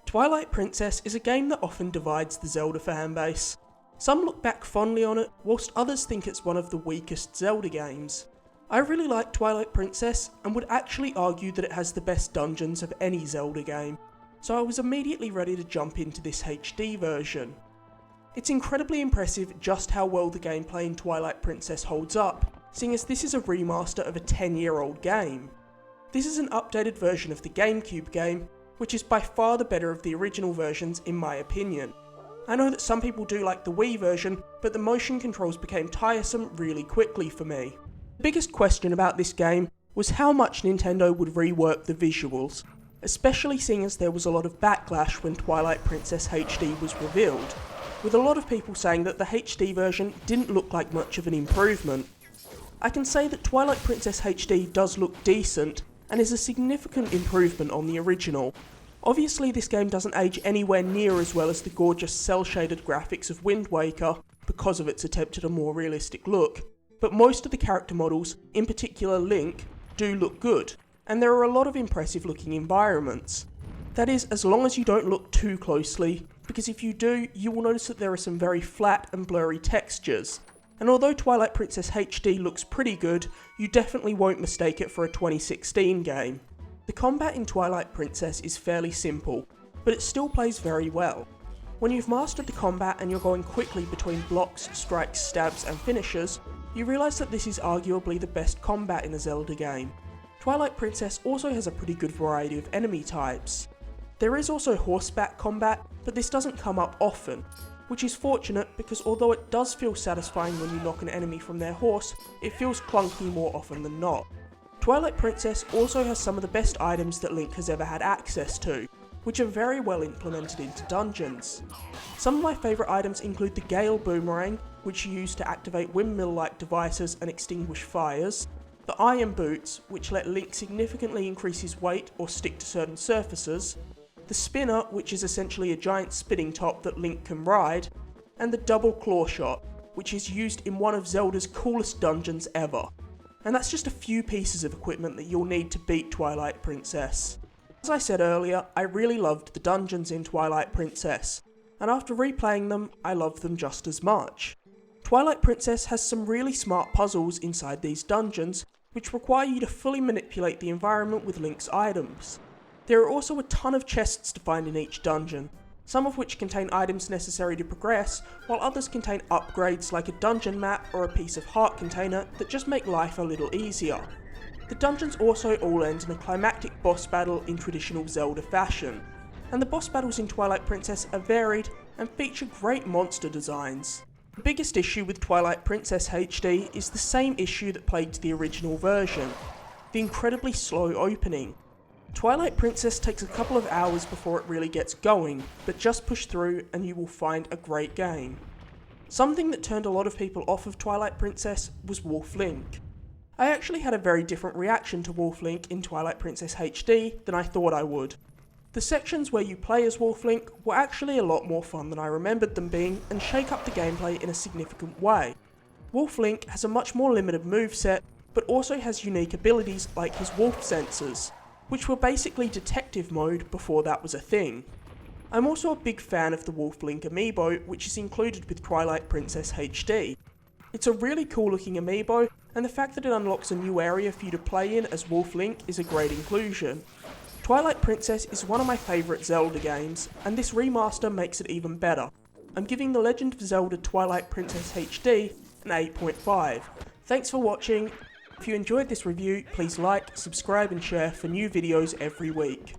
Twilight Princess is a game that often divides the Zelda fanbase. Some look back fondly on it, whilst others think it's one of the weakest Zelda games. I really like Twilight Princess, and would actually argue that it has the best dungeons of any Zelda game, so I was immediately ready to jump into this HD version. It's incredibly impressive just how well the gameplay in Twilight Princess holds up, seeing as this is a remaster of a 10-year-old game. This is an updated version of the GameCube game, which is by far the better of the original versions in my opinion. I know that some people do like the Wii version, but the motion controls became tiresome really quickly for me. The biggest question about this game was how much Nintendo would rework the visuals, especially seeing as there was a lot of backlash when Twilight Princess HD was revealed, with a lot of people saying that the HD version didn't look like much of an improvement. I can say that Twilight Princess HD does look decent, and is a significant improvement on the original. Obviously this game doesn't age anywhere near as well as the gorgeous cel-shaded graphics of Wind Waker, because of its attempt at a more realistic look, but most of the character models, in particular Link, do look good, and there are a lot of impressive looking environments. That is, as long as you don't look too closely, because if you do, you will notice that there are some very flat and blurry textures. And although Twilight Princess HD looks pretty good, you definitely won't mistake it for a 2016 game. The combat in Twilight Princess is fairly simple, but it still plays very well. When you've mastered the combat and you're going quickly between blocks, strikes, stabs and finishers, you realise that this is arguably the best combat in a Zelda game. Twilight Princess also has a pretty good variety of enemy types. There is also horseback combat, but this doesn't come up often, which is fortunate because although it does feel satisfying when you knock an enemy from their horse, it feels clunky more often than not. Twilight Princess also has some of the best items that Link has ever had access to, which are very well implemented into dungeons. Some of my favourite items include the Gale Boomerang, which you use to activate windmill-like devices and extinguish fires, the Iron Boots, which let Link significantly increase his weight or stick to certain surfaces, the Spinner, which is essentially a giant spinning top that Link can ride, and the Double Claw Shot, which is used in one of Zelda's coolest dungeons ever. And that's just a few pieces of equipment that you'll need to beat Twilight Princess. As I said earlier, I really loved the dungeons in Twilight Princess, and after replaying them, I loved them just as much. Twilight Princess has some really smart puzzles inside these dungeons, which require you to fully manipulate the environment with Link's items. There are also a ton of chests to find in each dungeon, some of which contain items necessary to progress, while others contain upgrades like a dungeon map or a piece of heart container that just make life a little easier. The dungeons also all end in a climactic boss battle in traditional Zelda fashion, and the boss battles in Twilight Princess are varied and feature great monster designs. The biggest issue with Twilight Princess HD is the same issue that plagued the original version: the incredibly slow opening. Twilight Princess takes a couple of hours before it really gets going, but just push through and you will find a great game. Something that turned a lot of people off of Twilight Princess was Wolf Link. I actually had a very different reaction to Wolf Link in Twilight Princess HD than I thought I would. The sections where you play as Wolf Link were actually a lot more fun than I remembered them being and shake up the gameplay in a significant way. Wolf Link has a much more limited moveset, but also has unique abilities like his wolf sensors, which were basically detective mode before that was a thing. I'm also a big fan of the Wolf Link amiibo, which is included with Twilight Princess HD. It's a really cool looking amiibo, and the fact that it unlocks a new area for you to play in as Wolf Link is a great inclusion. Twilight Princess is one of my favourite Zelda games, and this remaster makes it even better. I'm giving The Legend of Zelda Twilight Princess HD an 8.5. Thanks for watching. If you enjoyed this review, please like, subscribe and share for new videos every week.